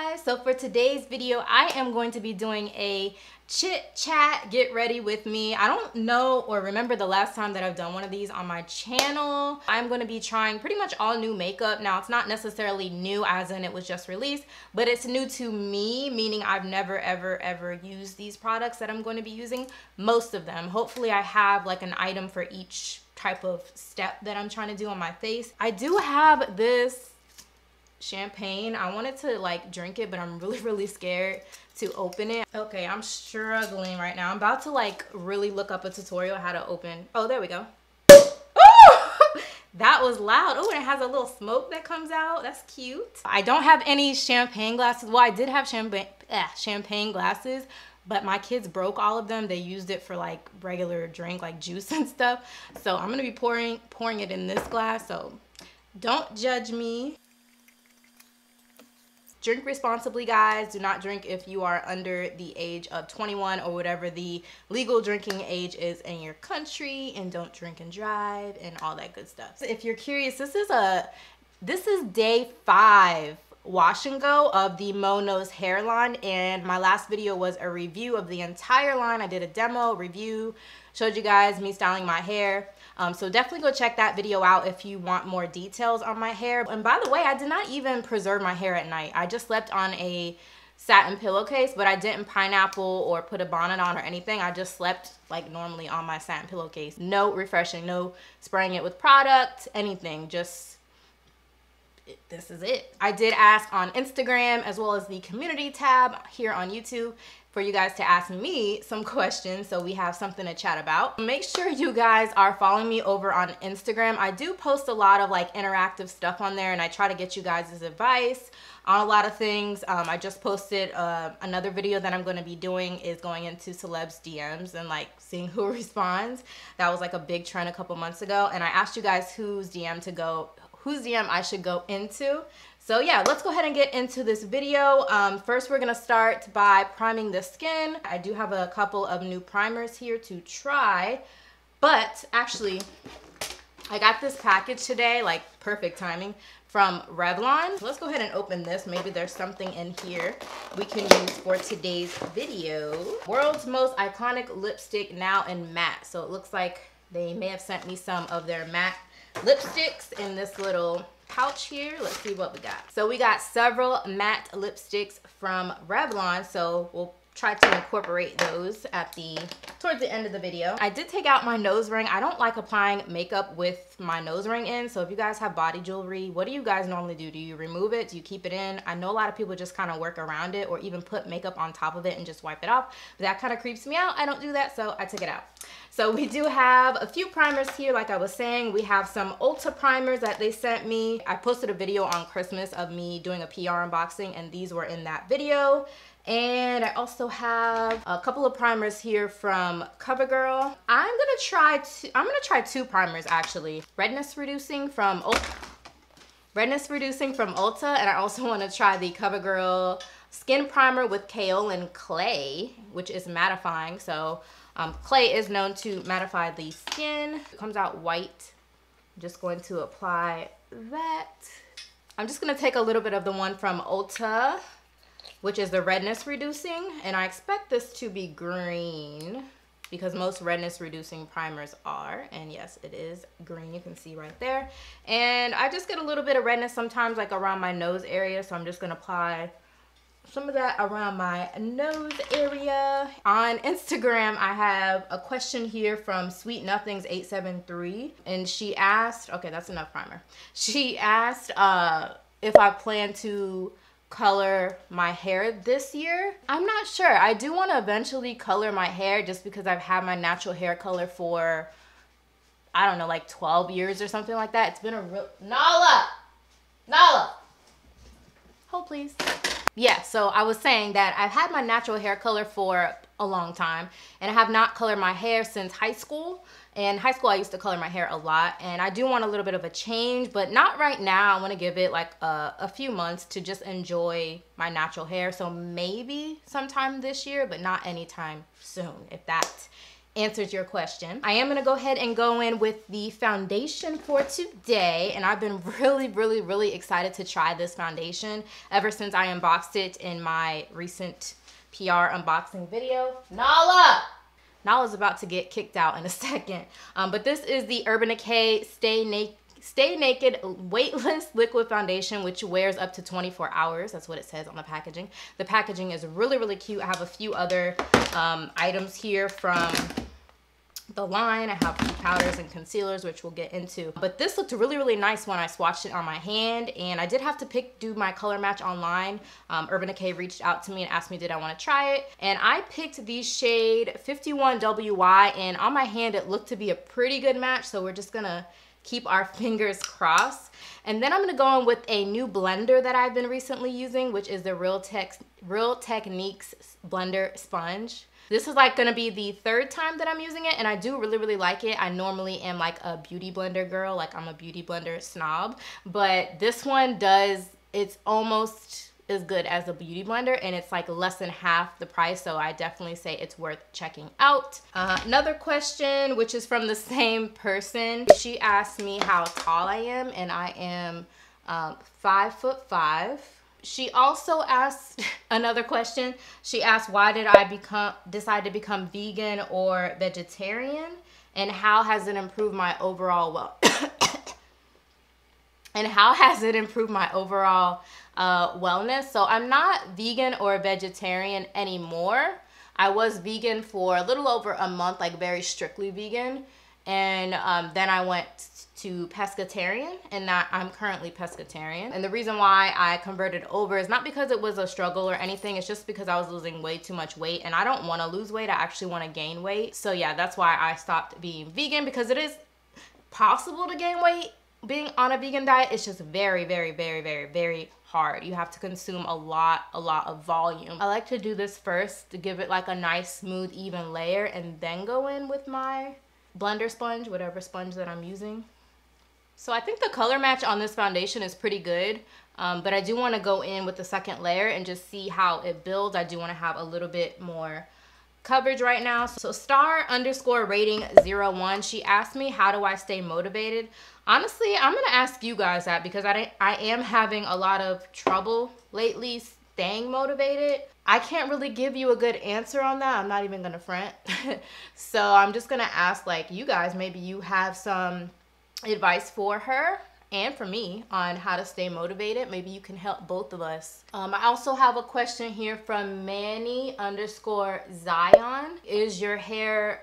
guys, so for today's video I am going to be doing a chit chat get ready with me. I don't know or remember the last time that I've done one of these on my channel. I'm going to be trying pretty much all new makeup. Now it's not necessarily new as in it was just released, but it's new to me, meaning I've never ever used these products that I'm going to be using, most of them. Hopefully I have like an item for each type of step that I'm trying to do on my face. I do have this champagne. I wanted to like drink it, but I'm really scared to open it. Okay, I'm struggling right now. I'm about to like really look up a tutorial how to open. Oh, there we go. Oh! That was loud. Oh, and it has a little smoke that comes out. That's cute. I don't have any champagne glasses. Well, I did have champagne glasses, but my kids broke all of them. They used it for like regular drink, like juice and stuff. So I'm gonna be pouring it in this glass, so don't judge me. Drink responsibly, guys. Do not drink if you are under the age of 21 or whatever the legal drinking age is in your country, and don't drink and drive and all that good stuff. If you're curious, this is day 5 wash and go of the Mo Nose hair line, and my last video was a review of the entire line. I did a demo review, showed you guys me styling my hair. So definitely go check that video out if you want more details on my hair. And by the way, I did not even preserve my hair at night. I just slept on a satin pillowcase, but I didn't pineapple or put a bonnet on or anything. I just slept like normally on my satin pillowcase. No refreshing, no spraying it with product, anything. Just this is it. I did ask on Instagram as well as the community tab here on YouTube for you guys to ask me some questions, so we have something to chat about. Make sure you guys are following me over on Instagram. I do post a lot of like interactive stuff on there, and I try to get you guys' advice on a lot of things. I just posted another video that I'm going to be doing is going into celebs DMs and like seeing who responds. That was like a big trend a couple months ago, and I asked you guys whose DM I should go into. So yeah, let's go ahead and get into this video. First, we're gonna start by priming the skin. I do have a couple of new primers here to try, but actually, I got this package today, like perfect timing, from Revlon. So let's go ahead and open this. Maybe there's something in here we can use for today's video. World's most iconic lipstick, now in matte. So it looks like they may have sent me some of their matte lipsticks in this little pouch here. Let's see what we got. So we got several matte lipsticks from Revlon, so we'll try to incorporate those towards the end of the video. I did take out my nose ring. I don't like applying makeup with my nose ring in, so if you guys have body jewelry, what do you guys normally do? Do you remove it? Do you keep it in? I know a lot of people just kind of work around it or even put makeup on top of it and just wipe it off, but that kind of creeps me out. I don't do that, so I took it out. So we do have a few primers here. Like I was saying, we have some ULTA primers that they sent me. I posted a video on Christmas of me doing a PR unboxing, and these were in that video. And I also have a couple of primers here from Covergirl. I'm gonna try two primers actually. Redness reducing from ULTA, and I also want to try the Covergirl skin primer with kaolin clay, which is mattifying. So clay is known to mattify the skin. It comes out white. I'm just going to apply that. I'm just gonna take a little bit of the one from ULTA, which is the redness reducing, and I expect this to be green because most redness reducing primers are, and yes, it is green. You can see right there. And I just get a little bit of redness sometimes like around my nose area, so I'm just gonna apply some of that around my nose area. On Instagram, I have a question here from Sweet Nothings 873, and she asked, okay, that's enough primer. She asked if I plan to color my hair this year. I'm not sure. I do want to eventually color my hair just because I've had my natural hair color for, I don't know, like 12 years or something like that. It's been a real... Nala! Hold please. Yeah, so I was saying that I've had my natural hair color for a long time, and I have not colored my hair since high school. In high school, I used to color my hair a lot, and I do want a little bit of a change, but not right now. I want to give it like a few months to just enjoy my natural hair. So maybe sometime this year, but not anytime soon, if that answers your question. I am gonna go ahead and go in with the foundation for today, and I've been really excited to try this foundation ever since I unboxed it in my recent PR unboxing video. Nala's about to get kicked out in a second. But this is the Urban Decay Stay Naked Weightless Liquid Foundation, which wears up to 24 hours. That's what it says on the packaging. The packaging is really cute. I have a few other items here from the line. I have powders and concealers, which we'll get into. But this looked really nice when I swatched it on my hand, and I did have to do my color match online. Urban Decay reached out to me and asked me did I want to try it, and I picked the shade 51WY, and on my hand it looked to be a pretty good match, so we're just gonna keep our fingers crossed. And then I'm gonna go in with a new blender that I've been recently using, which is the Real Techniques blender sponge. This is like gonna be the third time that I'm using it, and I do really like it. I normally am like a beauty blender girl, like I'm a beauty blender snob, but this one it's almost as good as a beauty blender, and it's like less than half the price, so I definitely say it's worth checking out. Another question, which is from the same person. She asked me how tall I am, and I am 5'5". She also asked another question. She asked, why did I decide to become vegan or vegetarian, and how has it improved my overall wellness? So I'm not vegan or vegetarian anymore. I was vegan for a little over a month, like very strictly vegan, and then I went to pescatarian, and now I'm currently pescatarian. And the reason why I converted over is not because it was a struggle or anything, it's just because I was losing way too much weight, and I don't want to lose weight, I actually want to gain weight. So yeah, that's why I stopped being vegan, because it is possible to gain weight being on a vegan diet. It's just very hard. You have to consume a lot of volume. I like to do this first to give it like a nice smooth even layer, and then go in with my blender sponge, whatever sponge that I'm using. So I think the color match on this foundation is pretty good, but I do want to go in with the second layer and just see how it builds. I do want to have a little bit more coverage right now. So star_rating01, she asked me, how do I stay motivated? Honestly, I'm gonna ask you guys that, because I am having a lot of trouble lately staying motivated. I can't really give you a good answer on that. I'm not even gonna front. So I'm just gonna ask like you guys, maybe you have some advice for her and for me on how to stay motivated. Maybe you can help both of us. I also have a question here from Manny_Zion. Is your hair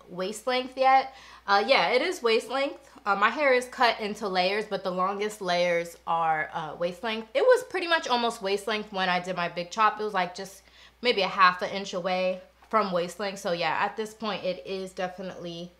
waist length yet? Yeah, it is waist length. My hair is cut into layers, but the longest layers are waist length. It was pretty much almost waist length when I did my big chop. It was like just maybe a ½ inch away from waist length. So yeah, at this point it is definitely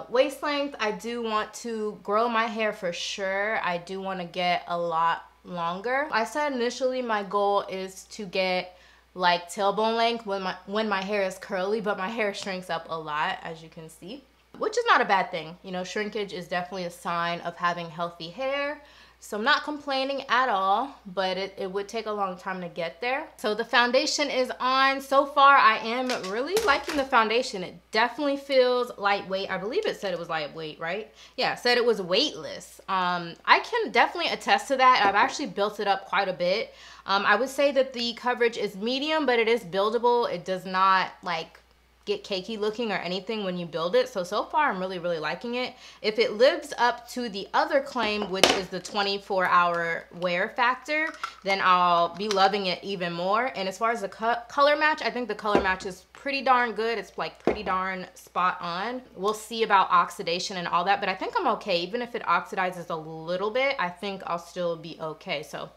waist length. I do want to grow my hair for sure. I do want to get a lot longer. I said initially my goal is to get like tailbone length when my hair is curly, but my hair shrinks up a lot, as you can see, which is not a bad thing. You know, shrinkage is definitely a sign of having healthy hair. So I'm not complaining at all, but it would take a long time to get there. So the foundation is on. So far, I am really liking the foundation. It definitely feels lightweight. I believe it said it was lightweight, right? Yeah, it said it was weightless. I can definitely attest to that. I've actually built it up quite a bit. I would say that the coverage is medium, but it is buildable. It does not like get cakey looking or anything when you build it. So far I'm really liking it. If it lives up to the other claim, which is the 24-hour wear factor, then I'll be loving it even more. And as far as the color match, I think the color match is pretty darn good. It's like pretty darn spot on. We'll see about oxidation and all that, but I think I'm okay. Even if it oxidizes a little bit, I think I'll still be okay. So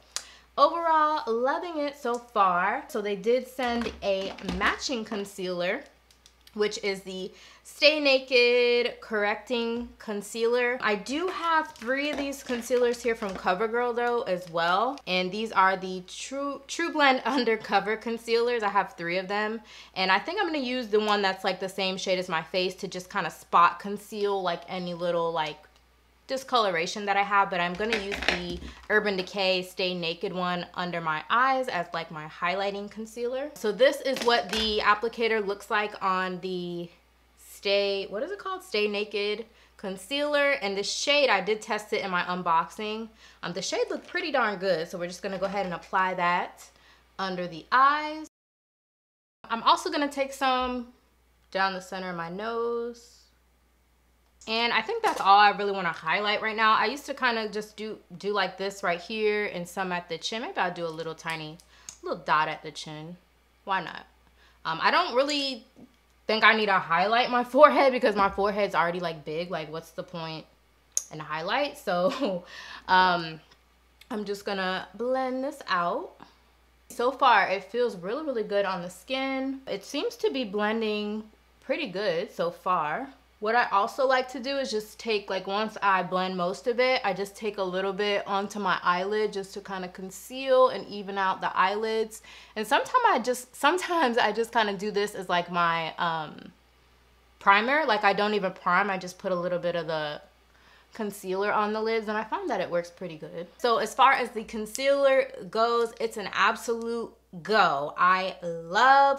overall, loving it so far. So they did send a matching concealer, which is the Stay Naked Correcting Concealer. I do have 3 of these concealers here from Covergirl though as well. And these are the truBLEND Undercover concealers. I have 3 of them. And I think I'm gonna use the one that's like the same shade as my face to just kind of spot conceal like any little like discoloration that I have, but I'm gonna use the Urban Decay Stay Naked one under my eyes as like my highlighting concealer. So this is what the applicator looks like on the what is it called? Stay Naked concealer. And the shade, I did test it in my unboxing. The shade looked pretty darn good. So we're just gonna go ahead and apply that under the eyes. I'm also gonna take some down the center of my nose. And I think that's all I really want to highlight right now. I used to kind of just do like this right here and some at the chin. Maybe I'll do a little dot at the chin. Why not? I don't really think I need to highlight my forehead because my forehead's already like big. Like what's the point in highlight? So I'm just gonna blend this out. So far it feels really, really good on the skin. It seems to be blending pretty good so far. What I also like to do is just take, like once I blend most of it, I just take a little bit onto my eyelid just to kind of conceal and even out the eyelids. And sometimes I just kind of do this as like my primer. Like I don't even prime, I just put a little bit of the concealer on the lids, and I find that it works pretty good. So as far as the concealer goes, it's an absolute go. I love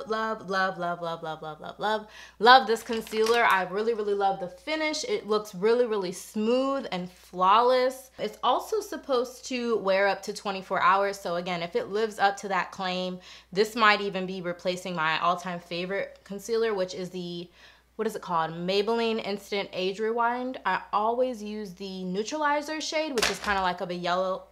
this concealer. I really, really love the finish. It looks really, really smooth and flawless. It's also supposed to wear up to 24 hours. So again, if it lives up to that claim, this might even be replacing my all-time favorite concealer, which is the, what is it called? Maybelline Instant Age Rewind. I always use the neutralizer shade, which is kind of like of a yellow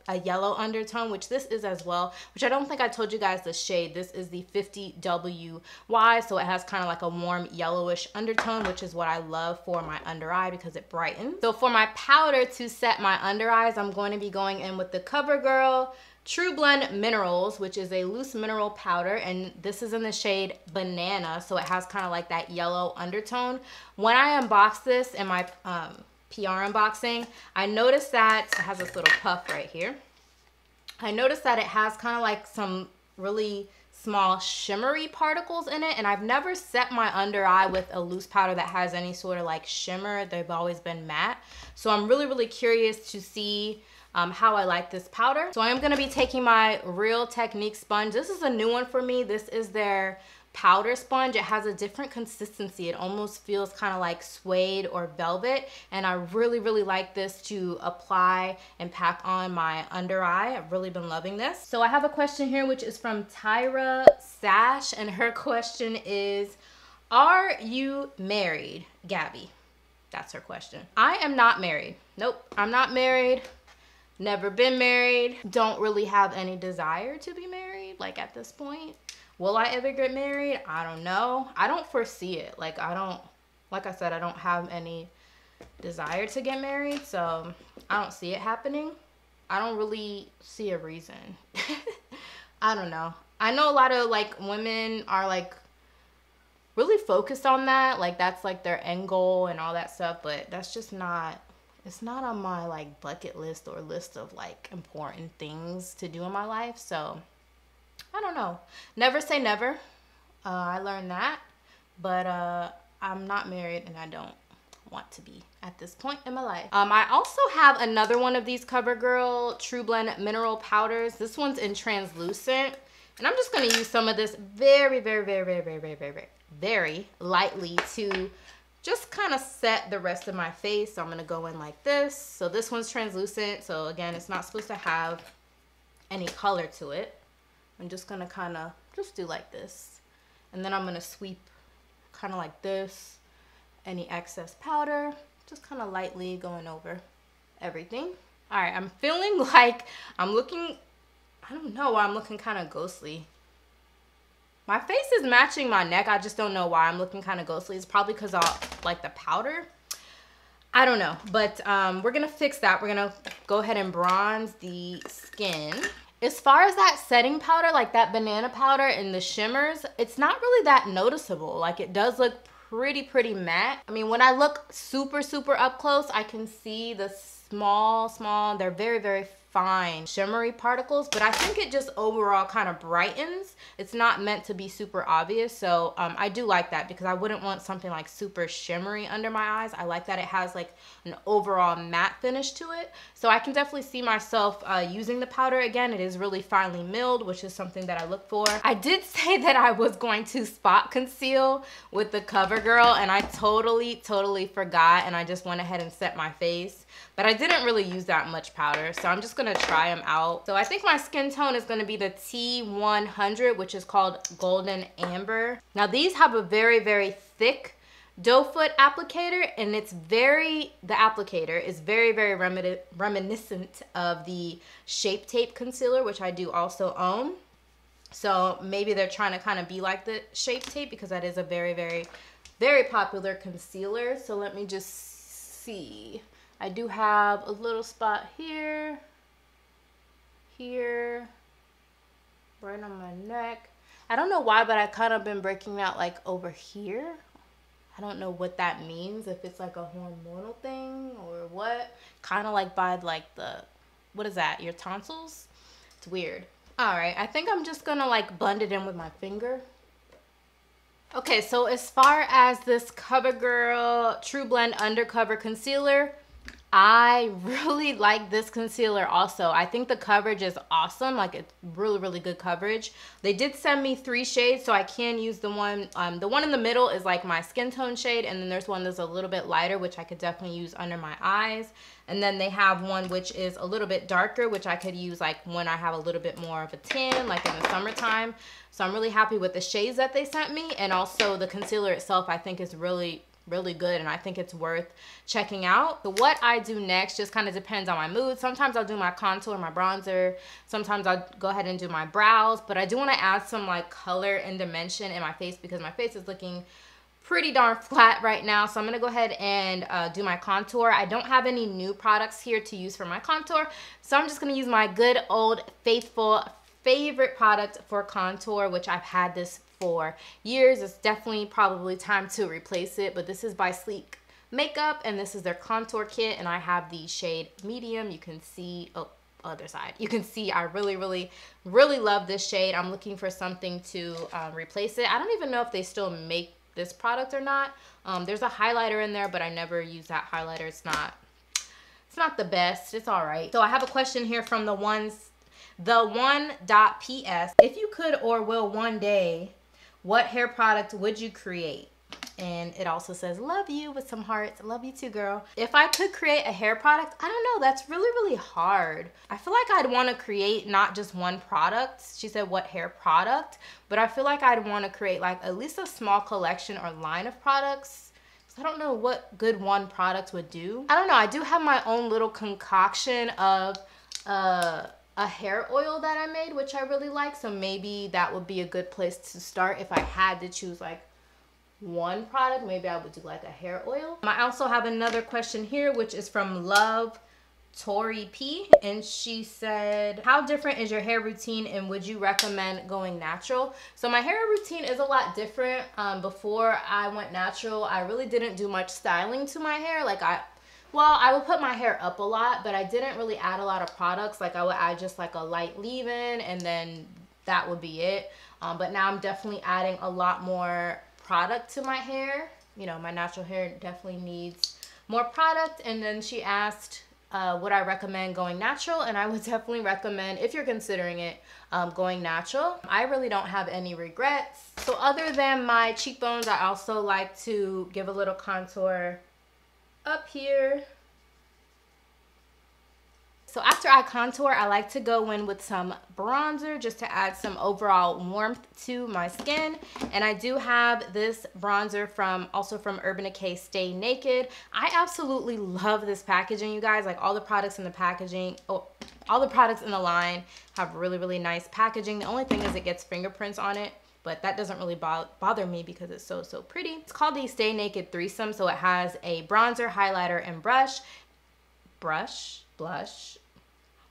undertone, which this is as well, which I don't think I told you guys the shade. This is the 50WY, so it has kind of like a warm yellowish undertone, which is what I love for my under eye because it brightens. So for my powder to set my under eyes, I'm going to be going in with the Covergirl truBLEND Minerals, which is a loose mineral powder, and this is in the shade Banana, so it has kind of like that yellow undertone. When I unboxed this in my PR unboxing, I noticed that it has this little puff right here. I noticed that it has kind of like some really small shimmery particles in it, and I've never set my under eye with a loose powder that has any sort of like shimmer. They've always been matte, so I'm really, really curious to see how I like this powder. So I am going to be taking my Real Technique sponge. This is a new one for me. This is their powder sponge. It has a different consistency. It almost feels kind of like suede or velvet, and I really, really like this to apply and pack on my under eye. I've really been loving this. So I have a question here, which is from Tyra Sash, and her question is, are you married, Gabby? That's her question. I am not married. Nope, I'm not married. Never been married. Don't really have any desire to be married, like at this point. Will I ever get married? I don't know. I don't foresee it. Like I said, I don't have any desire to get married, so I don't see it happening. I don't really see a reason. I don't know. I know a lot of like women are like really focused on that. Like that's like their end goal and all that stuff, but that's just not, it's not on my like bucket list or list of like important things to do in my life. So I don't know. Never say never. I learned that, but I'm not married and I don't want to be at this point in my life. I also have another one of these Covergirl truBLEND mineral powders. This one's in translucent, and I'm just going to use some of this very, very, very, very, very, very, very, very lightly to just kind of set the rest of my face. So I'm going to go in like this. So this one's translucent. So again, it's not supposed to have any color to it. I'm just going to kind of just do like this. And then I'm going to sweep kind of like this, any excess powder, just kind of lightly going over everything. All right, I'm feeling like I'm looking, I don't know why I'm looking kind of ghostly. My face is matching my neck. I just don't know why I'm looking kind of ghostly. It's probably because I like the powder. I don't know, but we're going to fix that. We're going to go ahead and bronze the skin. As far as that setting powder, like that banana powder and the shimmers, it's not really that noticeable. Like it does look pretty matte. I mean, when I look super up close, I can see the small, they're very fine shimmery particles, but I think it just overall kind of brightens. It's not meant to be super obvious, so I do like that because I wouldn't want something like super shimmery under my eyes. I like that it has like an overall matte finish to it, so I can definitely see myself using the powder again. It is really finely milled, which is something that I look for. I did say that I was going to spot conceal with the Covergirl, and I totally forgot, and I just went ahead and set my face. But I didn't really use that much powder, so I'm just gonna try them out. So I think my skin tone is gonna be the T100, which is called Golden Amber. Now these have a very thick doe foot applicator, and the applicator is very reminiscent of the Shape Tape concealer, which I do also own. So maybe they're trying to kind of be like the Shape Tape because that is a very popular concealer. So let me just see. I do have a little spot here, right on my neck. I don't know why, but I kind of been breaking out like over here. I don't know what that means, if it's like a hormonal thing or what. Kind of like by like the, what is that, your tonsils? It's weird. All right, I think I'm just gonna like blend it in with my finger. Okay, so as far as this CoverGirl truBLEND Undercover Concealer, I really like this concealer also. I think the coverage is awesome. Like, it's really good coverage. They did send me 3 shades, so I can use the one in the middle is like my skin tone shade, and then there's one that's a little bit lighter, which I could definitely use under my eyes. And then they have one which is a little bit darker, which I could use like when I have a little bit more of a tan, like in the summertime. So I'm really happy with the shades that they sent me, and also the concealer itself I think is really good, and I think it's worth checking out. So what I do next just kind of depends on my mood. Sometimes I'll do my contour, my bronzer. Sometimes I'll go ahead and do my brows, but I do want to add some like color and dimension in my face because my face is looking pretty darn flat right now. So I'm gonna go ahead and do my contour. I don't have any new products here to use for my contour, so I'm just gonna use my good old faithful favorite product for contour, which I've had this for years. It's definitely probably time to replace it, but this is by Sleek Makeup, and this is their contour kit, and I have the shade medium. You can see, oh, other side, you can see I really love this shade. I'm looking for something to replace it. I don't even know if they still make this product or not. There's a highlighter in there, but I never use that highlighter. It's not the best. It's all right. So I have a question here from the one.ps. If you could or will one day, what hair product would you create? And it also says, love you, with some hearts. Love you too, girl. If I could create a hair product, I don't know. That's really hard. I feel like I'd want to create not just one product. She said, what hair product? But I feel like I'd want to create like at least a small collection or line of products. So I don't know what good one product would do. I don't know. I do have my own little concoction of a hair oil that I made, which I really like. So maybe that would be a good place to start if I had to choose like one product. Maybe I would do like a hair oil. I also have another question here, which is from Love Tori P, and she said, how different is your hair routine and would you recommend going natural? So my hair routine is a lot different. Before I went natural, I really didn't do much styling to my hair. Like I would put my hair up a lot, but I didn't really add a lot of products. Like I would add just like a light leave-in, and then that would be it. But now I'm definitely adding a lot more product to my hair. You know, my natural hair definitely needs more product. And then she asked, would I recommend going natural? And I would definitely recommend, if you're considering it, going natural. I really don't have any regrets. So other than my cheekbones, I also like to give a little contour up here. So after I contour, I like to go in with some bronzer just to add some overall warmth to my skin. And I do have this bronzer also from Urban Decay Stay Naked. I absolutely love this packaging, you guys. Like all the products in the packaging, all the products in the line have really nice packaging. The only thing is it gets fingerprints on it, but that doesn't really bother me because it's so pretty. It's called the Stay Naked Threesome. So it has a bronzer, highlighter, and bronzer,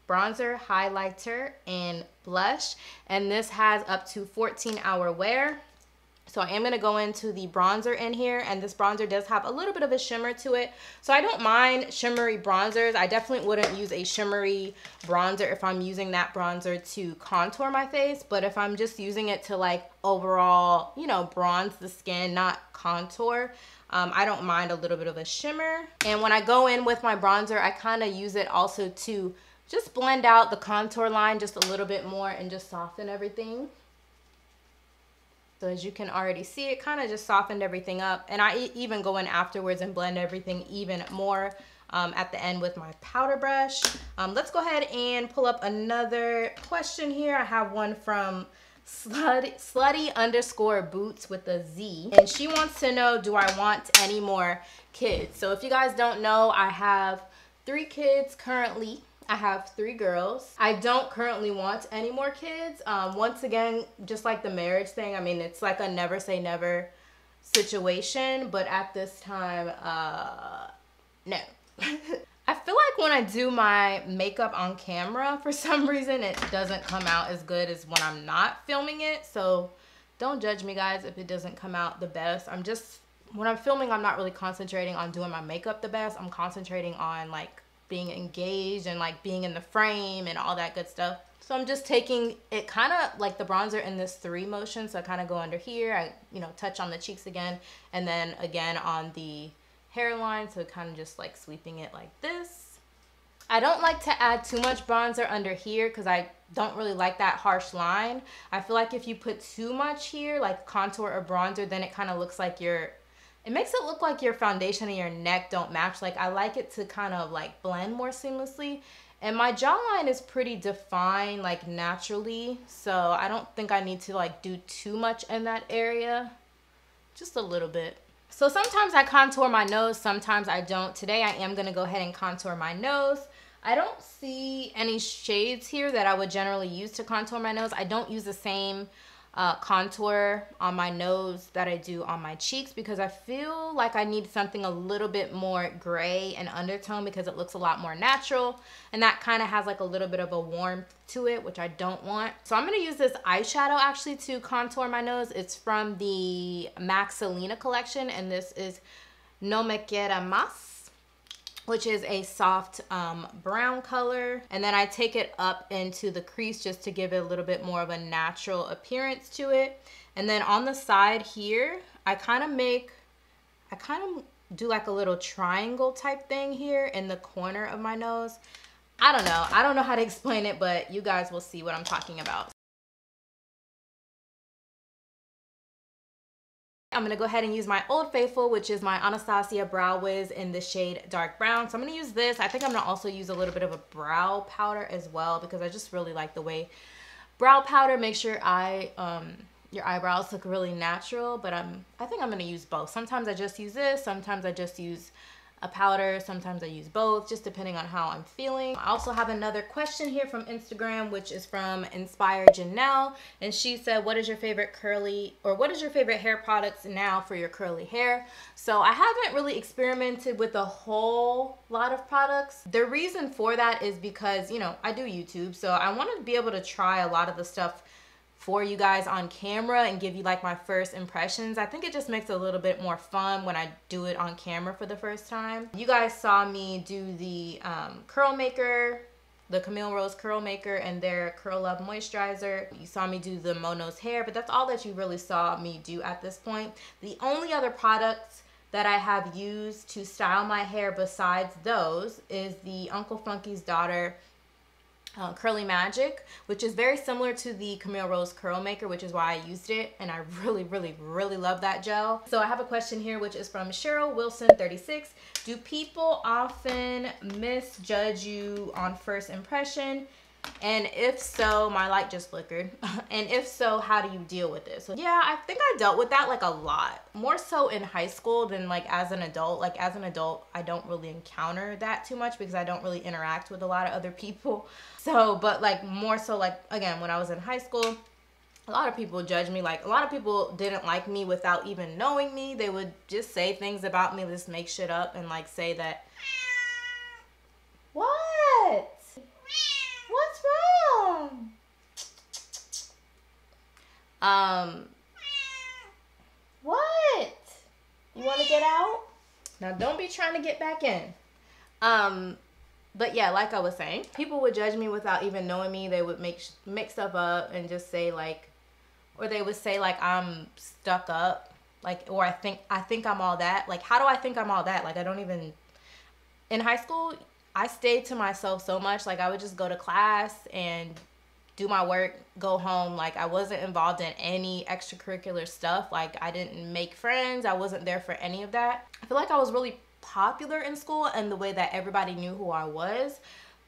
highlighter, and blush. And this has up to 14-hour wear. So I am going to go into the bronzer in here, and this bronzer does have a little bit of a shimmer to it. So I don't mind shimmery bronzers. I definitely wouldn't use a shimmery bronzer if I'm using that bronzer to contour my face. But if I'm just using it to like overall, you know, bronze the skin, not contour, I don't mind a little bit of a shimmer. And when I go in with my bronzer, I kind of use it also to just blend out the contour line just a little bit more and just soften everything. So as you can already see, it kind of just softened everything up. And I even go in afterwards and blend everything even more at the end with my powder brush. Let's go ahead and pull up another question here. I have one from slutty_boots with a Z. And she wants to know, do I want any more kids? So if you guys don't know, I have 3 kids currently. I have 3 girls. I don't currently want any more kids. Once again, just like the marriage thing, I mean, it's like a never say never situation, but at this time, no. I feel like when I do my makeup on camera, for some reason, it doesn't come out as good as when I'm not filming it. So don't judge me, guys, if it doesn't come out the best. When I'm filming, I'm not really concentrating on doing my makeup the best. I'm concentrating on like being engaged and like being in the frame and all that good stuff. So I'm just taking it kind of like the bronzer in this 3 motion. So I kind of go under here, I, you know, touch on the cheeks again, and then again on the hairline. So kind of just like sweeping it like this. I don't like to add too much bronzer under here because I don't really like that harsh line. I feel like if you put too much here, like contour or bronzer, then it kind of looks like it makes it look like your foundation and your neck don't match. Like I like it to kind of like blend more seamlessly. And my jawline is pretty defined like naturally. So I don't think I need to like do too much in that area. Just a little bit. So sometimes I contour my nose, sometimes I don't. Today I am gonna go ahead and contour my nose. I don't see any shades here that I would generally use to contour my nose. I don't use the same contour on my nose that I do on my cheeks because I feel like I need something a little bit more gray and undertone because it looks a lot more natural, and that kind of has like a little bit of a warmth to it, which I don't want. So I'm going to use this eyeshadow actually to contour my nose. It's from the Maxilina collection, and this is No Me Quiera Más, which is a soft brown color. And then I take it up into the crease just to give it a little bit more of a natural appearance to it. And then on the side here, I kind of do like a little triangle type thing here in the corner of my nose. I don't know how to explain it, but you guys will see what I'm talking about. I'm going to go ahead and use my Old Faithful, which is my Anastasia Brow Wiz in the shade Dark Brown. So I'm going to use this. I think I'm going to also use a little bit of a brow powder as well because I just really like the way brow powder makes your eyebrows look really natural. But I think I'm going to use both. Sometimes I just use this. Sometimes I just use a powder. Sometimes I use both, just depending on how I'm feeling. I also have another question here from Instagram, which is from Inspired Janelle, and she said, what is your favorite hair products now for your curly hair? So I haven't really experimented with a whole lot of products. The reason for that is because, you know, I do YouTube, so I want to be able to try a lot of the stuff for you guys on camera and give you like my first impressions. I think it just makes it a little bit more fun when I do it on camera for the first time. You guys saw me do the curl maker, the Camille Rose curl maker, and their Curl Love moisturizer. You saw me do the Mono's hair, but that's all that you really saw me do at this point. The only other products that I have used to style my hair besides those is the Uncle Funky's Daughter Curly Magic, which is very similar to the Camille Rose curl maker, which is why I used it, and I really love that gel. So I have a question here, which is from Cheryl Wilson 36. Do people often misjudge you on first impression? And if so, my light just flickered. And if so, how do you deal with it? So yeah, I think I dealt with that like a lot. More so in high school than like as an adult. Like as an adult, I don't really encounter that too much because I don't really interact with a lot of other people. So, but like more so like, again, when I was in high school, a lot of people judge me. Like a lot of people didn't like me without even knowing me. They would just say things about me, just make shit up and like say that. What? What's wrong? You want to get out? Now don't be trying to get back in. But yeah, like I was saying, people would judge me without even knowing me. They would make stuff up and just say like, or they would say like I'm stuck up, like, or I think I'm all that. Like, how do I think I'm all that? Like, I don't even. In high school, I stayed to myself so much. Like, I would just go to class and do my work, go home. Like, I wasn't involved in any extracurricular stuff. Like, I didn't make friends. I wasn't there for any of that. I feel like I was really popular in school in the way that everybody knew who I was,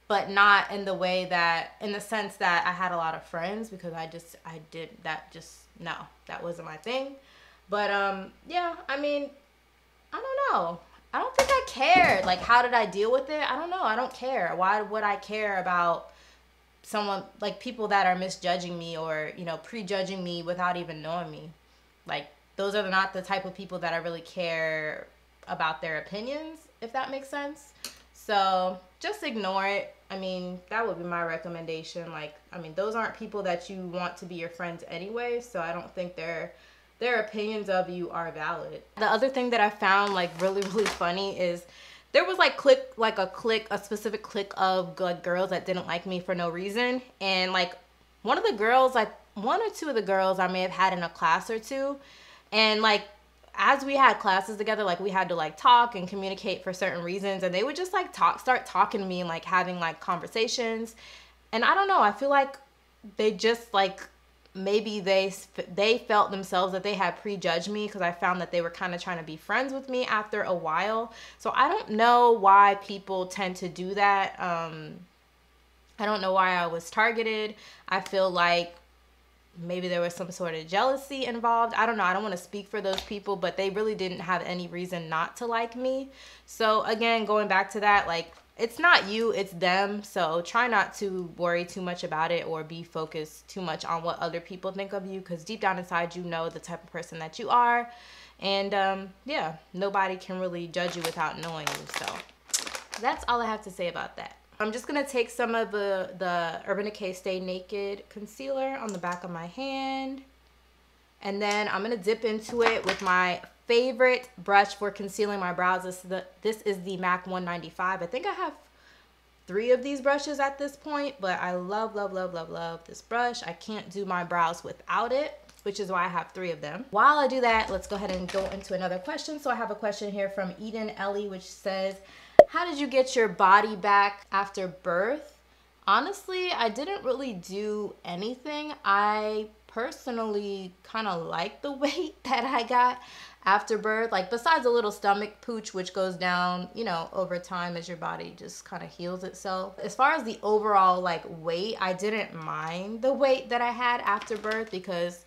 but not in the way that, in the sense that I had a lot of friends, because no, that wasn't my thing. But yeah, I mean, I don't know. I don't think I cared. Like, how did I deal with it? I don't know. I don't care. Why would I care about someone, like, people that are misjudging me or, you know, prejudging me without even knowing me? Like, those are not the type of people that I really care about their opinions, if that makes sense. So just ignore it. I mean, that would be my recommendation. Like, I mean, those aren't people that you want to be your friends anyway, so I don't think their opinions of you are valid. The other thing that I found like really funny is there was like a specific clique of like girls that didn't like me for no reason, and like one of the girls, like one or two of the girls I may have had in a class or two, and like as we had classes together, like we had to like talk and communicate for certain reasons, and they would just like start talking to me and like having like conversations. And I don't know, I feel like they just like, maybe they felt themselves that they had prejudged me, because I found that they were kind of trying to be friends with me after a while. So I don't know why people tend to do that. I don't know why I was targeted. I feel like maybe there was some sort of jealousy involved. I don't know. I don't want to speak for those people, but they really didn't have any reason not to like me. So again, going back to that, like, it's not you, it's them. So try not to worry too much about it or be focused too much on what other people think of you, because deep down inside, you know the type of person that you are. And yeah, nobody can really judge you without knowing you. So that's all I have to say about that. I'm just going to take some of the Urban Decay Stay Naked concealer on the back of my hand. And then I'm going to dip into it with my favorite brush for concealing my brows. This is the MAC 195. I think I have 3 of these brushes at this point, but I love this brush. I can't do my brows without it, which is why I have 3 of them. While I do that, let's go ahead and go into another question. So I have a question here from Eden Ellie, which says, how did you get your body back after birth? Honestly, I didn't really do anything. I personally kind of like the weight that I got after birth, like besides a little stomach pooch, which goes down, you know, over time as your body just kind of heals itself. As far as the overall like weight, I didn't mind the weight that I had after birth, because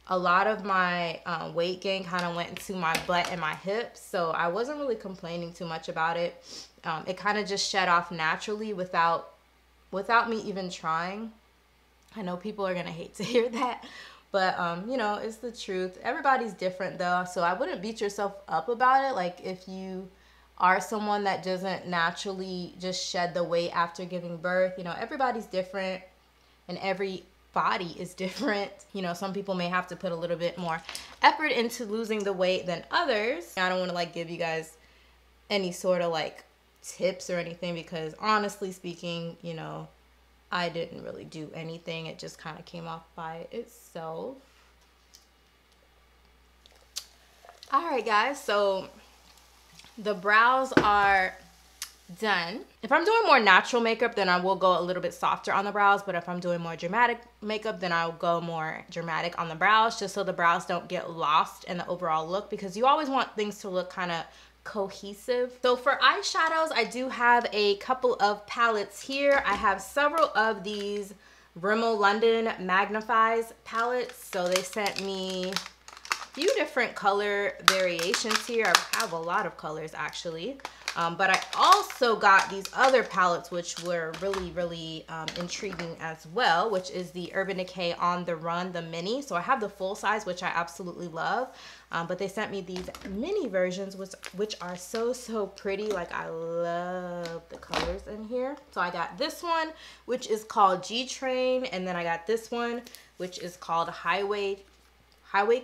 a lot of my weight gain kind of went into my butt and my hips, so I wasn't really complaining too much about it. It kind of just shed off naturally without me even trying. I know people are gonna hate to hear that, but you know, it's the truth. Everybody's different though, so I wouldn't beat yourself up about it. Like, if you are someone that doesn't naturally just shed the weight after giving birth, you know, everybody's different and every body is different. You know, some people may have to put a little bit more effort into losing the weight than others. I don't want to like give you guys any sort of like tips or anything, because honestly speaking, you know, I didn't really do anything. It just kind of came off by itself. All right, guys, so the brows are done. If I'm doing more natural makeup, then I will go a little bit softer on the brows, but if I'm doing more dramatic makeup, then I'll go more dramatic on the brows, just so the brows don't get lost in the overall look, because you always want things to look kind of cohesive. So for eyeshadows, I do have a couple of palettes here. I have several of these Rimmel London Magnif'eyes palettes. So they sent me a few different color variations here. I have a lot of colors actually. But I also got these other palettes, which were really intriguing as well, which is the Urban Decay On The Run, the mini. So I have the full size, which I absolutely love. But they sent me these mini versions, which are so pretty. Like, I love the colors in here. So I got this one, which is called G-Train. And then I got this one, which is called Highway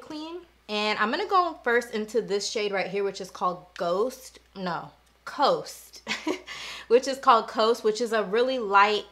Queen. And I'm gonna go first into this shade right here, which is called Coast, which is called Coast, which is a really light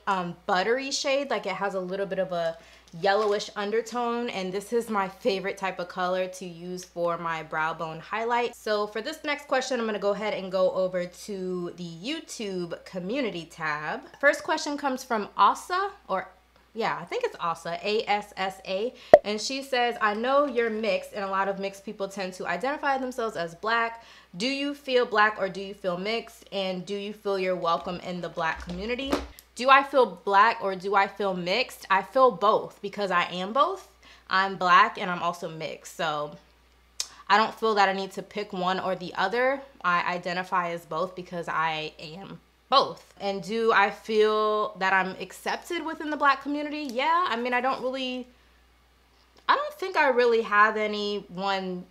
buttery shade. Like it has a little bit of a yellowish undertone, and this is my favorite type of color to use for my brow bone highlight. So for this next question, I'm gonna go ahead and go over to the YouTube community tab. First question comes from Asa, or yeah, I think it's Asa, A-S-S-A, and she says, I know you're mixed, and a lot of mixed people tend to identify themselves as black. Do you feel black or do you feel mixed? And do you feel you're welcome in the black community? Do I feel black or do I feel mixed? I feel both because I am both. I'm black and I'm also mixed, so I don't feel that I need to pick one or the other. I identify as both because I am both. And do I feel that I'm accepted within the black community? Yeah, I mean, I don't think I really have anyone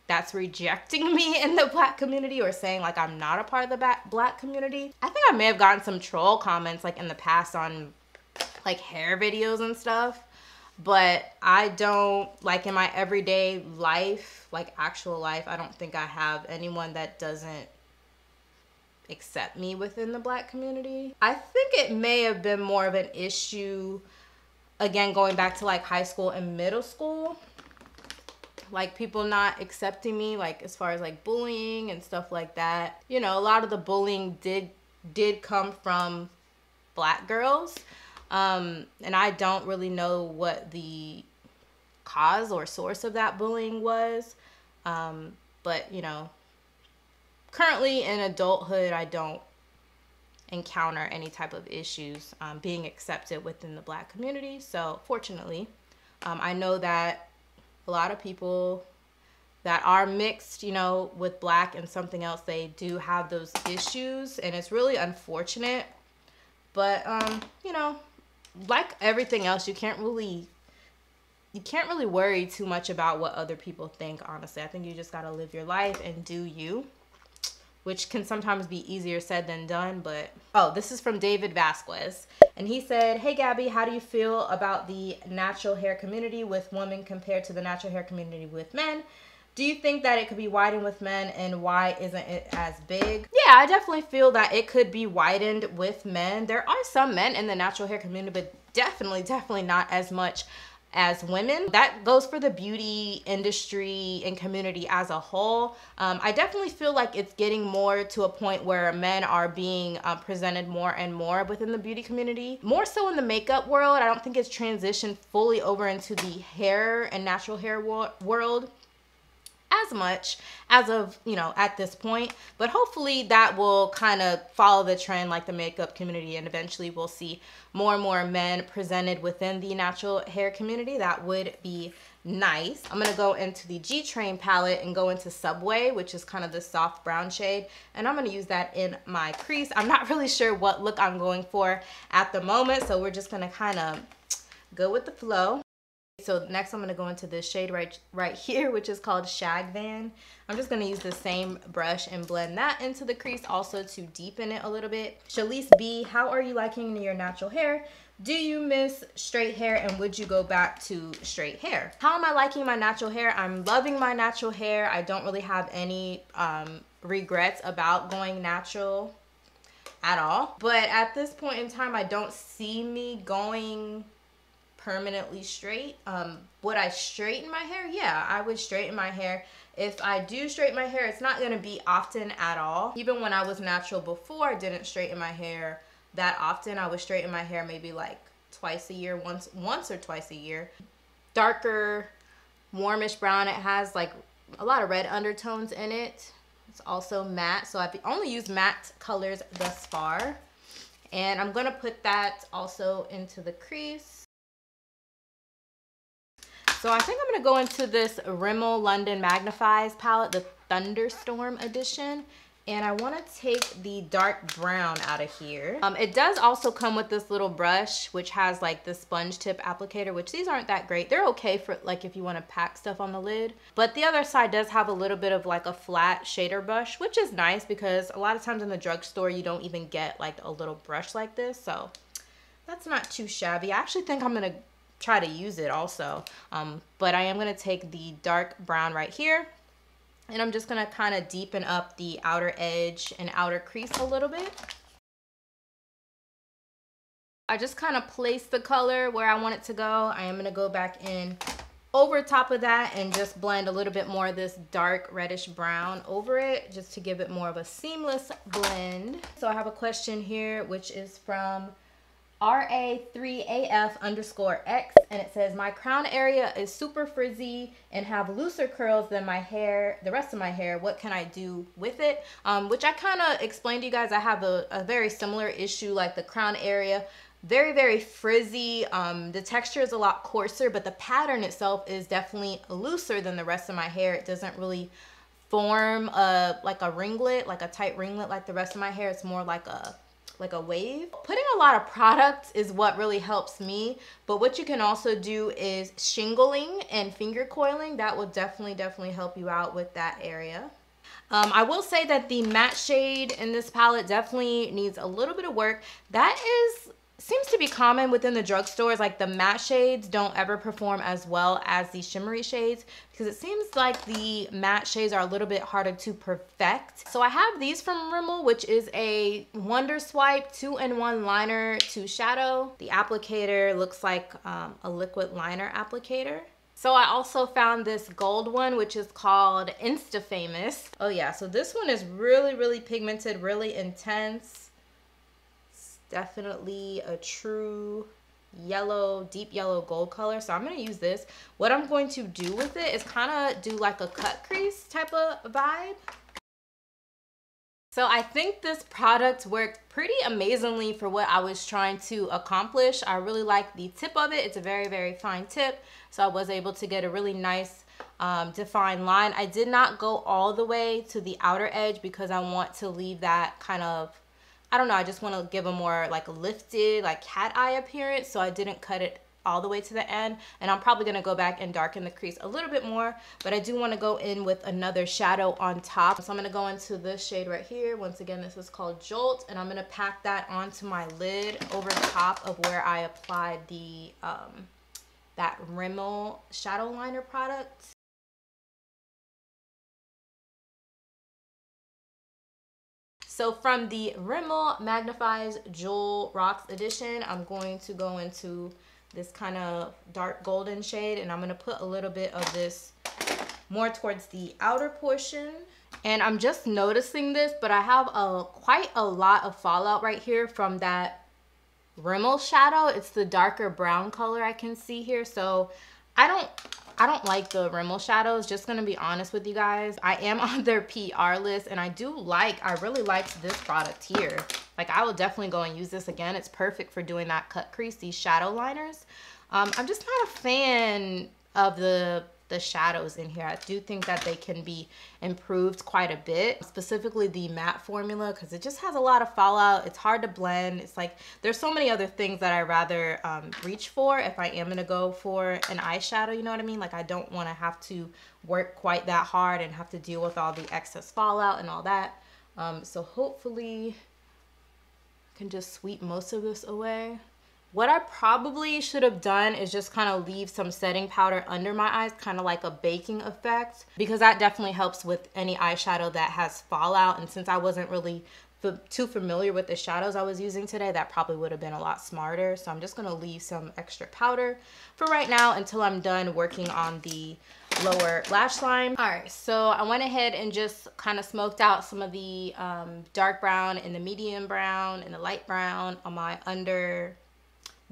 that's rejecting me in the black community or saying like I'm not a part of the black community. I think I may have gotten some troll comments like in the past on like hair videos and stuff, but I don't, like in my everyday life, like actual life, I don't think I have anyone that doesn't accept me within the black community. I think it may have been more of an issue, again, going back to like high school and middle school, like people not accepting me, like as far as like bullying and stuff like that. You know, a lot of the bullying did come from black girls, and I don't really know what the cause or source of that bullying was, but you know, currently in adulthood, I don't encounter any type of issues being accepted within the black community. So fortunately, I know that a lot of people that are mixed, you know, with black and something else, they do have those issues, and it's really unfortunate. But you know, like everything else, you can't really worry too much about what other people think, honestly. I think you just gotta live your life and do you, which can sometimes be easier said than done. But oh, this is from David Vasquez, and he said, hey Gabby, how do you feel about the natural hair community with women compared to the natural hair community with men? Do you think that it could be widened with men, and why isn't it as big? Yeah, I definitely feel that it could be widened with men. There are some men in the natural hair community, but definitely not as much as women. That goes for the beauty industry and community as a whole. I definitely feel like it's getting more to a point where men are being presented more and more within the beauty community, more so in the makeup world. I don't think it's transitioned fully over into the hair and natural hair world as much as of, you know, at this point, but hopefully that will kind of follow the trend like the makeup community, and eventually we'll see more and more men presented within the natural hair community. That would be nice. I'm gonna go into the G Train palette and go into Subway, which is kind of the soft brown shade, and I'm gonna use that in my crease. I'm not really sure what look I'm going for at the moment, so we're just gonna kind of go with the flow. So next I'm going to go into this shade right here, which is called Shag Van. I'm just going to use the same brush and blend that into the crease also to deepen it a little bit. Shalise B, how are you liking your natural hair? Do you miss straight hair, and would you go back to straight hair? How am I liking my natural hair? I'm loving my natural hair. I don't really have any regrets about going natural at all. But at this point in time, I don't see me going permanently straight. Would I straighten my hair? Yeah, I would straighten my hair. If I do straighten my hair, it's not going to be often at all. Even when I was natural before, I didn't straighten my hair that often. I would straighten my hair maybe like twice a year, once or twice a year. Darker, warmish brown. It has like a lot of red undertones in it. It's also matte, so I've only used matte colors thus far. And I'm going to put that also into the crease. So I think I'm going to go into this Rimmel London Magnif'eyes palette, the Thunderstorm edition. And I want to take the dark brown out of here. It does also come with this little brush, which has like the sponge tip applicator, which these aren't that great. They're okay for like if you want to pack stuff on the lid. But the other side does have a little bit of like a flat shader brush, which is nice because a lot of times in the drugstore, you don't even get like a little brush like this. So that's not too shabby. I actually think I'm going to try to use it also. But I am going to take the dark brown right here, and I'm just going to kind of deepen up the outer edge and outer crease a little bit. I just kind of place the color where I want it to go. I am going to go back in over top of that and just blend a little bit more of this dark reddish brown over it, just to give it more of a seamless blend. So I have a question here, which is from RA3AF_X, and it says, my crown area is super frizzy and have looser curls than my hair, the rest of my hair. What can I do with it? Which I kind of explained to you guys. I have a very similar issue, like the crown area, very, very frizzy. The texture is a lot coarser, but the pattern itself is definitely looser than the rest of my hair. It doesn't really form like a ringlet, like a tight ringlet like the rest of my hair. It's more like a wave. Putting a lot of product is what really helps me, but what you can also do is shingling and finger coiling. That will definitely help you out with that area. I will say that the matte shade in this palette definitely needs a little bit of work. That seems to be common within the drugstores. Like the matte shades don't ever perform as well as the shimmery shades, because it seems like the matte shades are a little bit harder to perfect. So I have these from Rimmel, which is a Wonerswipe 2-in-1 liner to shadow. The applicator looks like a liquid liner applicator. So I also found this gold one, which is called instafamous. Oh yeah, so this one is really pigmented, really intense. Definitely a true yellow, deep yellow gold color. So I'm going to use this. What I'm going to do with it is kind of do like a cut crease type of vibe. So I think this product worked pretty amazingly for what I was trying to accomplish. I really like the tip of it. It's a very fine tip. So I was able to get a really nice defined line. I did not go all the way to the outer edge because I want to leave that kind of, I don't know, I just want to give a more like lifted, like cat eye appearance. So I didn't cut it all the way to the end. And I'm probably going to go back and darken the crease a little bit more. But I do want to go in with another shadow on top. So I'm going to go into this shade right here. Once again, this is called Jolt. And I'm going to pack that onto my lid over top of where I applied the that Rimmel shadow liner product. So from the Rimmel Magnif'eyes Jewel Rocks Edition, I'm going to go into this kind of dark golden shade, and I'm going to put a little bit of this more towards the outer portion. And I'm just noticing this, but I have quite a lot of fallout right here from that Rimmel shadow. It's the darker brown color I can see here. So I don't like the Rimmel shadows, just gonna be honest with you guys. I am on their PR list, and I really liked this product here. Like, I will definitely go and use this again. It's perfect for doing that cut crease, these shadow liners. I'm just not a fan of the shadows in here. I do think that they can be improved quite a bit, specifically the matte formula, because it just has a lot of fallout. It's hard to blend. It's like there's so many other things that I rather reach for if I am gonna go for an eyeshadow, you know what I mean? Like, I don't want to have to work quite that hard and have to deal with all the excess fallout and all that. So hopefully I can just sweep most of this away. What I probably should have done is just kind of leave some setting powder under my eyes, kind of like a baking effect, because that definitely helps with any eyeshadow that has fallout. And since I wasn't really too familiar with the shadows I was using today, that probably would have been a lot smarter. So I'm just going to leave some extra powder for right now until I'm done working on the lower lash line. All right, so I went ahead and just kind of smoked out some of the dark brown and the medium brown and the light brown on my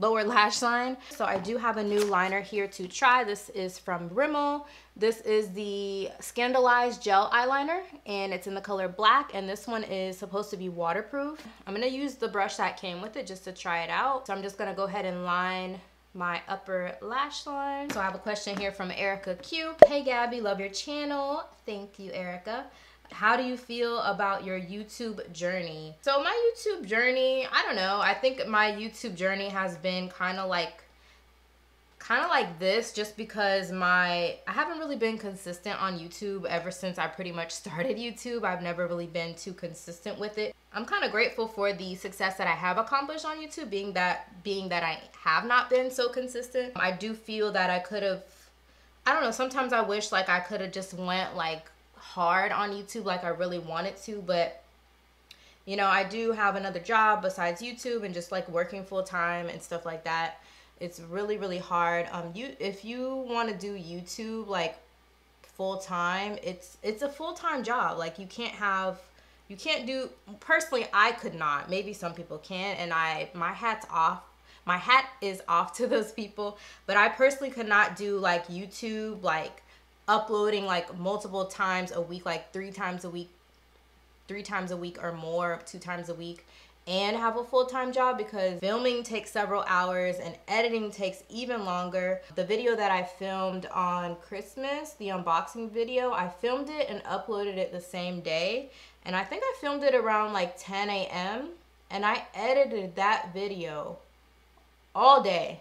lower lash line. So I do have a new liner here to try. This is from Rimmel. This is the Scandalized Gel Eyeliner, and it's in the color black, and this one is supposed to be waterproof. I'm gonna use the brush that came with it just to try it out. So I'm just gonna go ahead and line my upper lash line. So I have a question here from Erica Q. Hey Gabby, love your channel. Thank you, Erica. How do you feel about your YouTube journey? So my YouTube journey, I don't know. I think my YouTube journey has been kind of like kind of like this, just because I haven't really been consistent on YouTube ever since I pretty much started YouTube. I've never really been too consistent with it. I'm kind of grateful for the success that I have accomplished on YouTube, being that I have not been so consistent. I do feel that I could have, I don't know, sometimes I wish like I could have just went like hard on YouTube like I really wanted to, but you know, I do have another job besides YouTube and just like working full time and stuff like that. It's really, really hard. If you want to do YouTube like full time, it's a full-time job. Like you can't do, personally I could not, maybe some people can, and my hat is off to those people, but I personally could not do like YouTube, like uploading like multiple times a week, like three times a week or more, 2 times a week, and have a full-time job, because filming takes several hours and editing takes even longer. The video that I filmed on Christmas, the unboxing video, I filmed it and uploaded it the same day, and I think I filmed it around like 10 a.m. and I edited that video all day,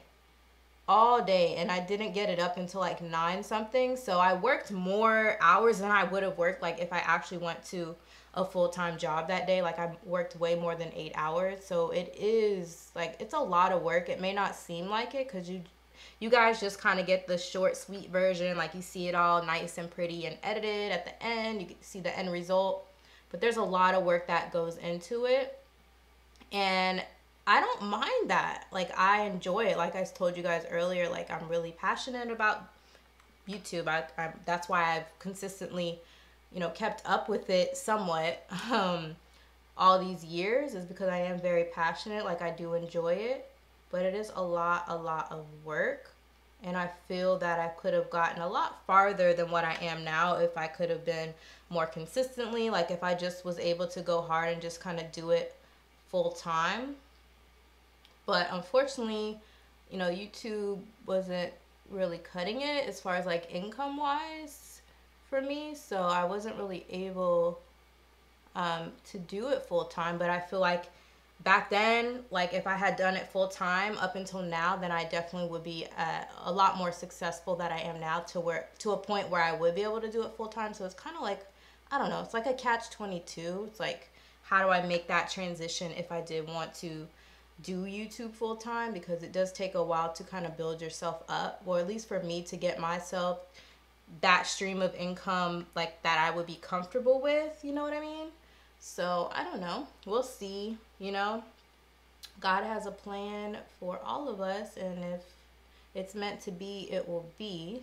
and I didn't get it up until like 9 something. So I worked more hours than I would have worked like if I actually went to a full-time job that day. Like I worked way more than 8 hours. So it is like, it's a lot of work. It may not seem like it because you guys just kind of get the short, sweet version. Like you see it all nice and pretty and edited at the end. You get to see the end result. But there's a lot of work that goes into it. And I don't mind that. Like I enjoy it. Like I told you guys earlier, like I'm really passionate about YouTube. That's why I've consistently, you know, kept up with it somewhat all these years, is because I am very passionate. Like I do enjoy it, but it is a lot of work, and I feel that I could have gotten a lot farther than what I am now if I could have been more consistently, like if I just was able to go hard and just kind of do it full time. But unfortunately, you know, YouTube wasn't really cutting it as far as like income wise for me, so I wasn't really able to do it full time. But I feel like back then, like if I had done it full time up until now, then I definitely would be a lot more successful than I am now, to a point where I would be able to do it full time. So it's kind of like, I don't know, it's like a catch-22. It's like, how do I make that transition if I did want to do YouTube full time? Because it does take a while to kind of build yourself up, or at least for me to get myself that stream of income like that I would be comfortable with, you know what I mean? So I don't know, we'll see. You know, God has a plan for all of us, and if it's meant to be, it will be.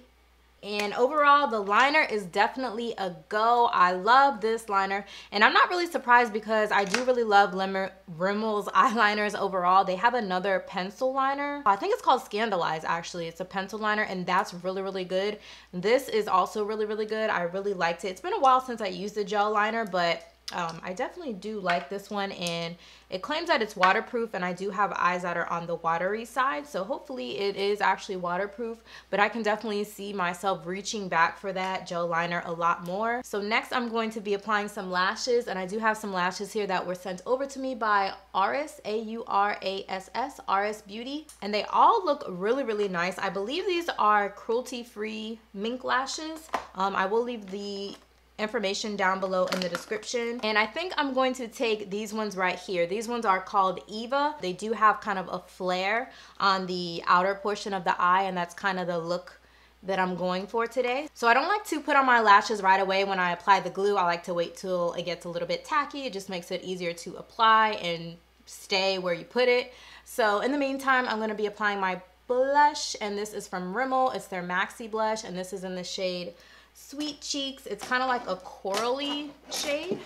And overall, the liner is definitely a go. I love this liner, and I'm not really surprised because I do really love Rimmel's eyeliners overall. They have another pencil liner. I think it's called Scandalize, actually. It's a pencil liner, and that's really, really good. This is also really, really good. I really liked it. It's been a while since I used the gel liner, but I definitely do like this one, and it claims that it's waterproof, and I do have eyes that are on the watery side, so hopefully it is actually waterproof. But I can definitely see myself reaching back for that gel liner a lot more. So next I'm going to be applying some lashes, and I do have some lashes here that were sent over to me by Aurass, A-U-R-A-S-S, Aurass Beauty, and they all look really, really nice. I believe these are cruelty-free mink lashes. I will leave the information down below in the description. And I think I'm going to take these ones right here. These ones are called Eva. They do have kind of a flare on the outer portion of the eye, and that's kind of the look that I'm going for today. So I don't like to put on my lashes right away when I apply the glue. I like to wait till it gets a little bit tacky. It just makes it easier to apply and stay where you put it. So in the meantime, I'm going to be applying my blush, and this is from Rimmel. It's their Maxi blush, and this is in the shade Sweet Cheeks. It's kind of like a corally shade.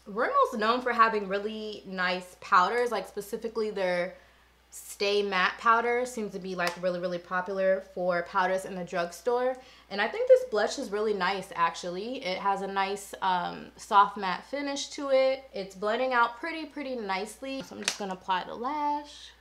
Rimmel's known for having really nice powders, like specifically their Stay Matte powder seems to be like really, really popular for powders in the drugstore. And I think this blush is really nice, actually. It has a nice soft matte finish to it. It's blending out pretty nicely. So I'm just gonna apply the lash.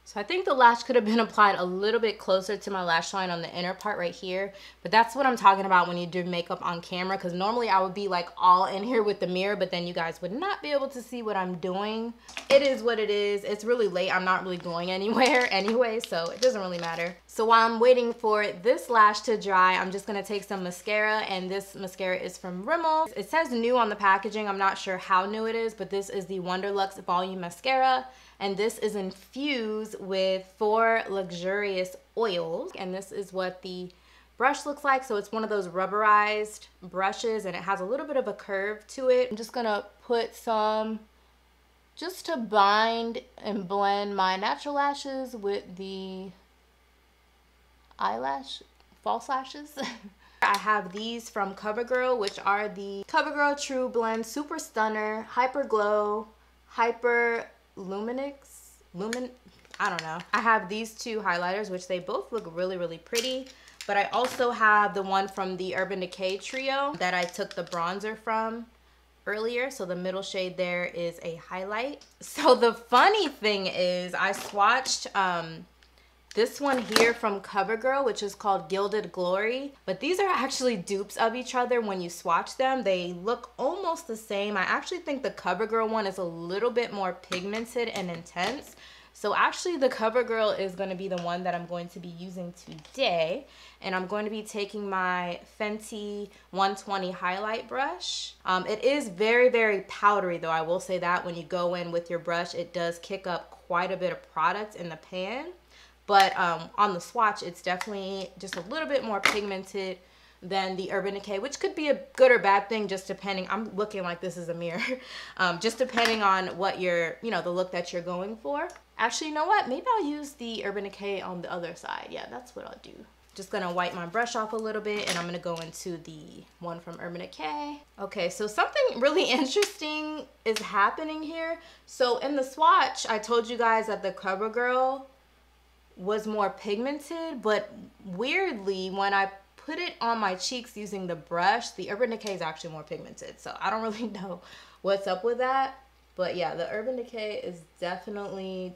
So I think the lash could have been applied a little bit closer to my lash line on the inner part right here. But that's what I'm talking about when you do makeup on camera, because normally I would be like all in here with the mirror, but then you guys would not be able to see what I'm doing. It is what it is. It's really late. I'm not really going anywhere anyway, so it doesn't really matter. So while I'm waiting for this lash to dry, I'm just going to take some mascara, and this mascara is from Rimmel. It says new on the packaging. I'm not sure how new it is, but this is the Wonderluxe Volume Mascara. And this is infused with 4 luxurious oils. And this is what the brush looks like. So it's one of those rubberized brushes, and it has a little bit of a curve to it. I'm just gonna put some just to bind and blend my natural lashes with the eyelash, false lashes. I have these from Covergirl, which are the Covergirl truBLEND Super Stunner Hyper Glow Hyper I don't know. I have these 2 highlighters, which they both look really, really pretty. But I also have the one from the Urban Decay trio that I took the bronzer from earlier. So the middle shade there is a highlight. So the funny thing is I swatched this one here from Covergirl, which is called Gilded Glory. But these are actually dupes of each other when you swatch them. They look almost the same. I actually think the Covergirl one is a little bit more pigmented and intense. So actually the Covergirl is going to be the one that I'm going to be using today. And I'm going to be taking my Fenty 120 highlight brush. It is very, very powdery though. I will say that when you go in with your brush, it does kick up quite a bit of product in the pan. But on the swatch, it's definitely just a little bit more pigmented than the Urban Decay, which could be a good or bad thing, just depending. I'm looking like this is a mirror. Just depending on what you're, the look that you're going for. Actually, you know what? Maybe I'll use the Urban Decay on the other side. Yeah, that's what I'll do. Just gonna wipe my brush off a little bit, and I'm gonna go into the one from Urban Decay. Okay, so something really interesting is happening here. So in the swatch, I told you guys that the Covergirl was more pigmented, but weirdly when I put it on my cheeks using the brush, the Urban Decay is actually more pigmented. So I don't really know what's up with that, but yeah, the Urban Decay is definitely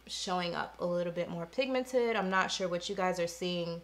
showing up a little bit more pigmented. I'm not sure what you guys are seeing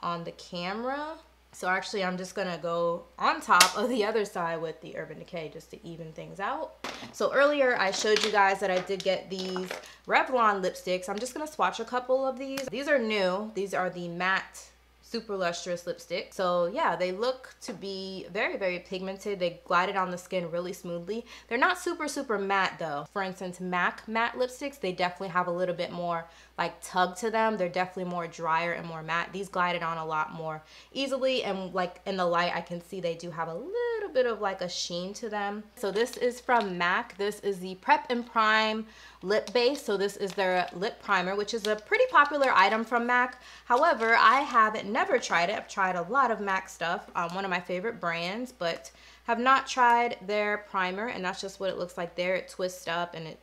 on the camera. So actually I'm just gonna go on top of the other side with the Urban Decay just to even things out. So earlier I showed you guys that I did get these Revlon lipsticks. I'm just gonna swatch a couple of these. These are new. These are the matte Super Lustrous lipstick. So yeah, they look to be very, very pigmented. They glided on the skin really smoothly. They're not super matte though. For instance, MAC matte lipsticks, they definitely have a little bit more like tug to them. They're definitely more drier and more matte. These glided on a lot more easily, and like in the light I can see they do have a little bit of like a sheen to them. So this is from MAC. This is the Prep and Prime lip base. So this is their lip primer, which is a pretty popular item from MAC. However, I have never tried it. I've tried a lot of MAC stuff, one of my favorite brands, but have not tried their primer, and that's just what it looks like there. It twists up and it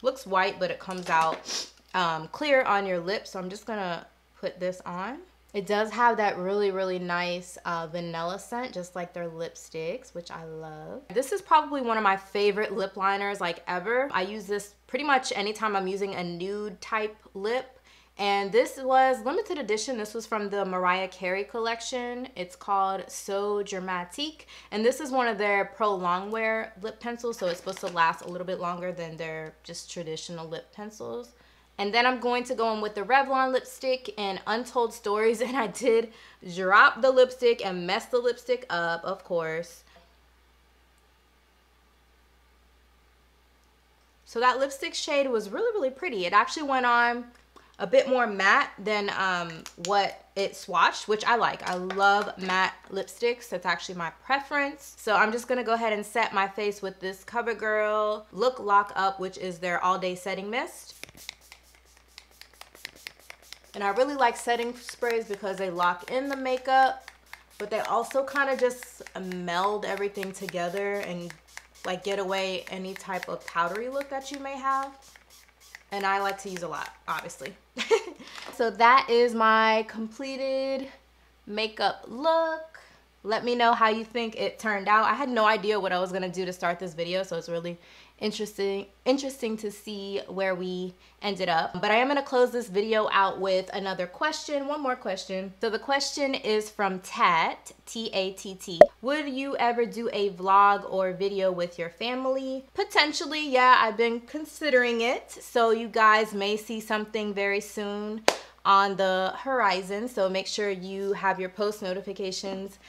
looks white, but it comes out clear on your lips. So I'm just gonna put this on. It does have that really nice vanilla scent, just like their lipsticks, which I love. This is probably one of my favorite lip liners like ever. I use this pretty much anytime I'm using a nude type lip. And this was limited edition. This was from the Mariah Carey collection. It's called So Dramatique. And this is one of their Pro Longwear lip pencils. So it's supposed to last a little bit longer than their just traditional lip pencils. And then I'm going to go in with the Revlon lipstick in Untold Stories. And I did drop the lipstick and mess the lipstick up, of course. So that lipstick shade was really pretty. It actually went on a bit more matte than what it swatched, which I like. I love matte lipsticks. That's actually my preference. So I'm just gonna go ahead and set my face with this Covergirl Look Lock Up, which is their all day setting mist. And I really like setting sprays because they lock in the makeup, but they also kind of just meld everything together and like get away any type of powdery look that you may have. And I like to use a lot, obviously. So that is my completed makeup look. Let me know how you think it turned out. I had no idea what I was gonna do to start this video, so it's really interesting to see where we ended up. But I am gonna close this video out with another question, one more question. So the question is from Tat, T-A-T-T. Would you ever do a vlog or video with your family? Potentially, yeah, I've been considering it. So you guys may see something very soon on the horizon. So make sure you have your post notifications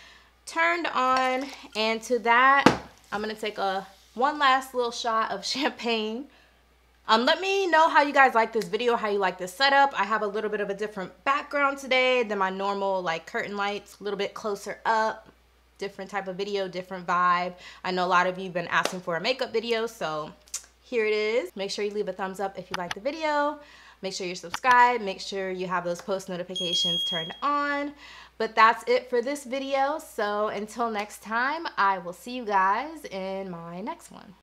turned on. And to that, I'm gonna take one last little shot of champagne. Let me know how you guys like this video, how you like this setup. I have a little bit of a different background today than my normal like curtain lights, a little bit closer up, different type of video, different vibe. I know a lot of you have been asking for a makeup video, so here it is. Make sure you leave a thumbs up if you like the video. Make sure you're subscribed. Make sure you have those post notifications turned on. But that's it for this video. So until next time, I will see you guys in my next one.